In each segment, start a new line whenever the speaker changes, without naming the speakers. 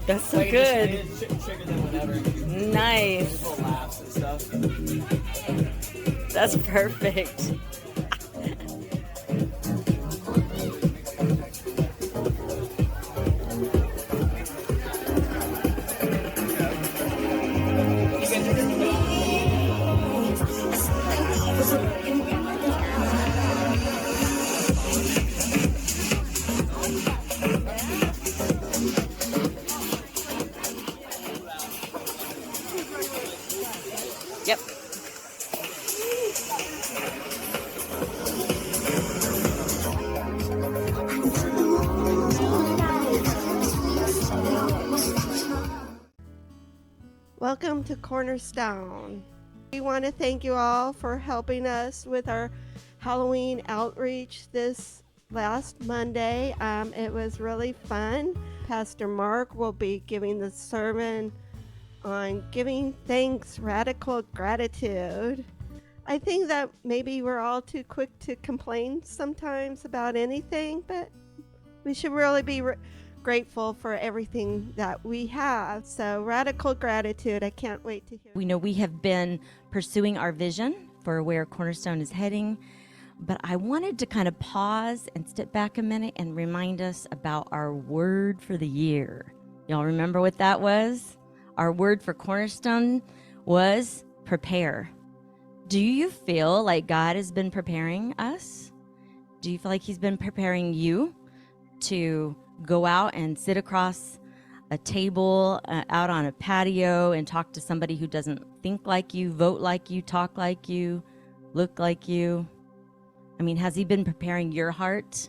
That's so
like
good.
It just trigger them whenever.
Nice.
Little laughs and stuff.
That's perfect. Yep.
Welcome to Cornerstone. We want to thank you all for helping us with our Halloween outreach this last Monday. It was really fun. Pastor Mark will be giving the sermon on giving thanks, radical gratitude. I think that maybe we're all too quick to complain sometimes about anything, but we should really be grateful for everything that we have. So radical gratitude. I can't wait to hear.
We know we have been pursuing our vision for where Cornerstone is heading, but I wanted to kind of pause and step back a minute and remind us about our word for the year. Y'all remember what that was? Our word for Cornerstone was prepare. Do you feel like God has been preparing us? Do you feel like he's been preparing you to go out and sit across a table out on a patio and talk to somebody who doesn't think like you, vote like you, talk like you, look like you? I mean, has he been preparing your heart?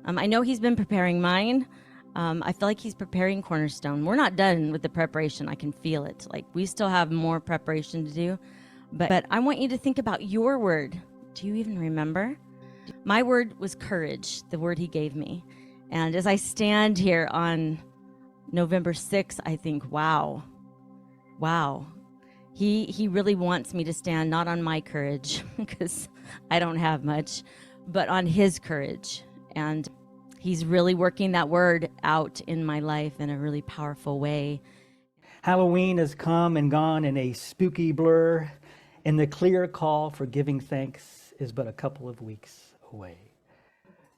I know he's been preparing mine. I feel like he's preparing Cornerstone. We're not done with the preparation. I can feel it. Like, we still have more preparation to do. But I want you to think about your word. Do you even remember? My word was courage, the word he gave me. And as I stand here on November 6th, I think, wow. He really wants me to stand not on my courage, because I don't have much, but on his courage. And he's really working that word out in my life in a really powerful way.
Halloween has come and gone in a spooky blur, and the clear call for giving thanks is but a couple of weeks away.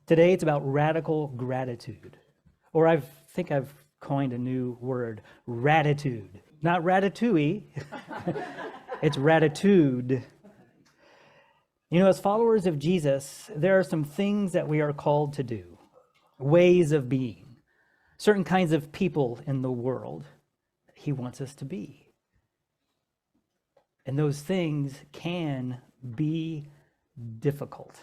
Today it's about radical gratitude, or I think I've coined a new word, ratitude. Not ratatouille, it's ratitude. You know, as followers of Jesus, there are some things that we are called to do, ways of being, certain kinds of people in the world that he wants us to be. And those things can be difficult.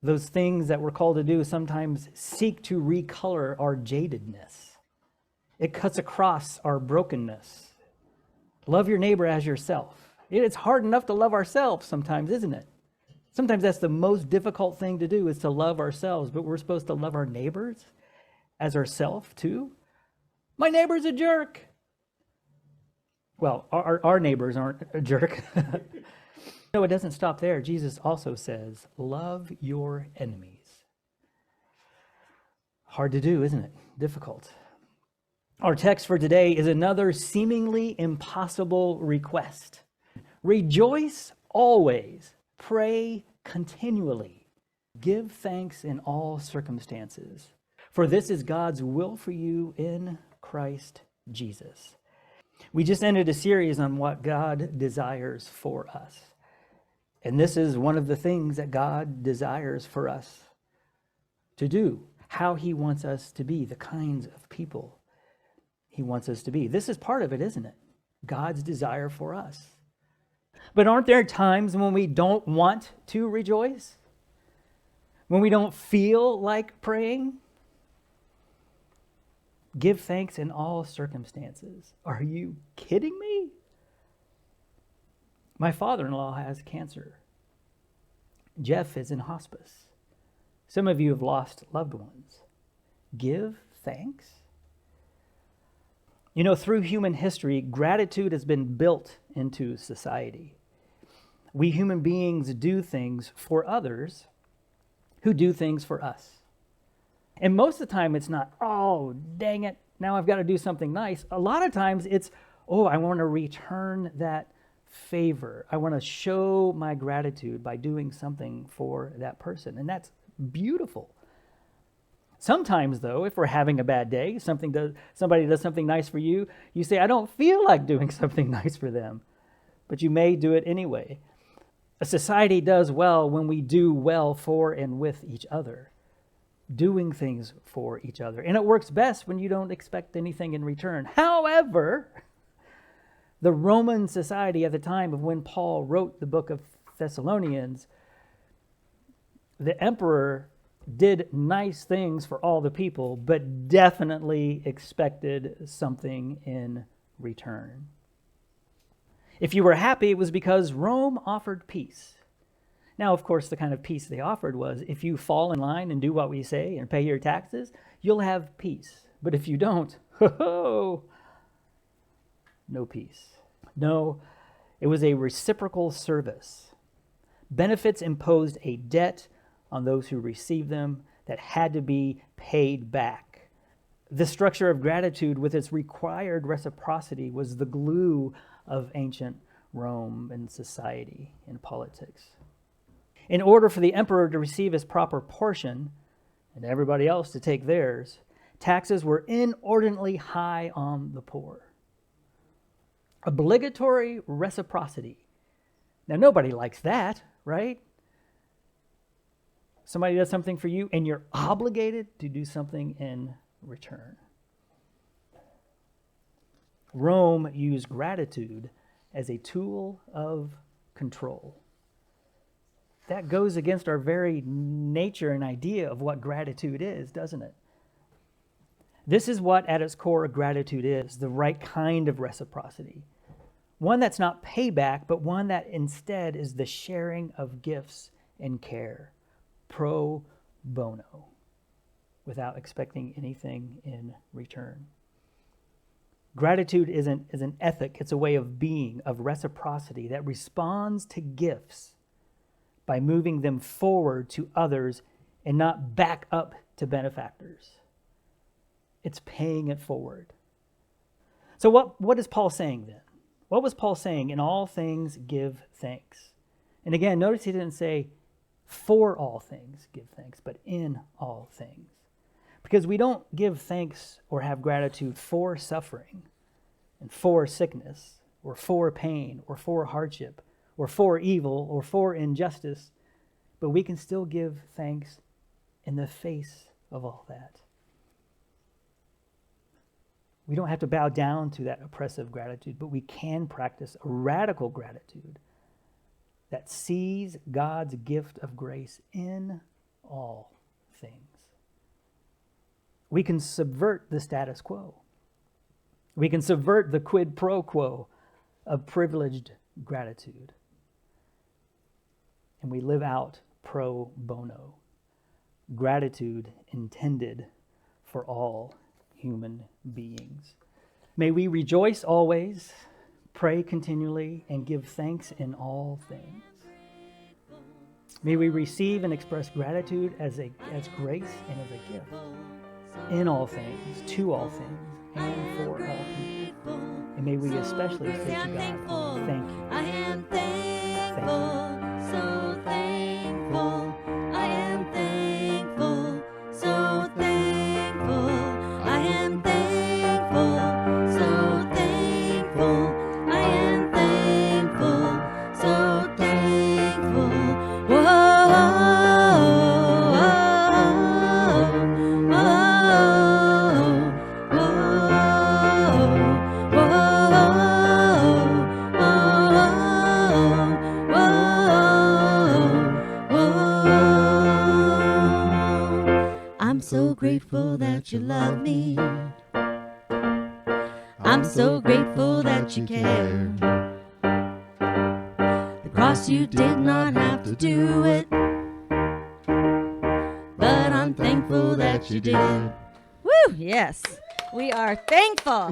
Those things that we're called to do sometimes seek to recolor our jadedness. It cuts across our brokenness. Love your neighbor as yourself. It's hard enough to love ourselves sometimes, isn't it? Sometimes that's the most difficult thing to do, is to love ourselves, but we're supposed to love our neighbors as ourselves too. My neighbor's a jerk. Well, our neighbors aren't a jerk. No, it doesn't stop there. Jesus also says, love your enemies. Hard to do, isn't it? Difficult. Our text for today is another seemingly impossible request. Rejoice always. Pray continually. Give thanks in all circumstances. For this is God's will for you in Christ Jesus. We just ended a series on what God desires for us. And this is one of the things that God desires for us to do, how he wants us to be, the kinds of people he wants us to be. This is part of it, isn't it? God's desire for us. But aren't there times when we don't want to rejoice? When we don't feel like praying? Give thanks in all circumstances. Are you kidding me? My father-in-law has cancer. Jeff is in hospice. Some of you have lost loved ones. Give thanks. You know, through human history, gratitude has been built into society. We human beings do things for others who do things for us. And most of the time it's not, oh, dang it, now I've got to do something nice. A lot of times it's, oh, I want to return that favor. I want to show my gratitude by doing something for that person. And that's beautiful. Sometimes, though, if we're having a bad day, somebody does something nice for you, you say, I don't feel like doing something nice for them, but you may do it anyway. A society does well when we do well for and with each other, doing things for each other. And it works best when you don't expect anything in return. However, the Roman society at the time of when Paul wrote the book of Thessalonians, the emperor did nice things for all the people, but definitely expected something in return. If you were happy, it was because Rome offered peace. Now, of course, the kind of peace they offered was, if you fall in line and do what we say and pay your taxes, you'll have peace. But if you don't, no peace. No, it was a reciprocal service. Benefits imposed a debt on those who received them that had to be paid back. The structure of gratitude with its required reciprocity was the glue of ancient Rome and society and politics. In order for the emperor to receive his proper portion and everybody else to take theirs, taxes were inordinately high on the poor. Obligatory reciprocity. Now, nobody likes that, right? Somebody does something for you, and you're obligated to do something in return. Rome used gratitude as a tool of control. That goes against our very nature and idea of what gratitude is, doesn't it? This is what, at its core, gratitude is, the right kind of reciprocity. One that's not payback, but one that instead is the sharing of gifts and care. Pro bono, without expecting anything in return. Gratitude is an ethic, it's a way of being, of reciprocity that responds to gifts by moving them forward to others and not back up to benefactors. It's paying it forward. So what is Paul saying then? What was Paul saying? In all things, give thanks. And again, notice he didn't say, for all things, give thanks, but in all things. Because we don't give thanks or have gratitude for suffering and for sickness or for pain or for hardship or for evil or for injustice, but we can still give thanks in the face of all that. We don't have to bow down to that oppressive gratitude, but we can practice a radical gratitude that sees God's gift of grace in all things. We can subvert the status quo. We can subvert the quid pro quo of privileged gratitude. And we live out pro bono, gratitude intended for all human beings. May we rejoice always, pray continually, and give thanks in all things. May we receive and express gratitude as grace and as a gift in all things, to all things, and for all people. And may we especially say to God, thank you.
I am thankful, so thankful. I am thankful, so thankful. I am thankful, so thankful. I am thankful, so thankful. Whoa, whoa, whoa, I'm so grateful that you love me. I'm so grateful that you care. The cross, you did not have to do it, but I'm thankful that you did. Woo! Yes, we are thankful.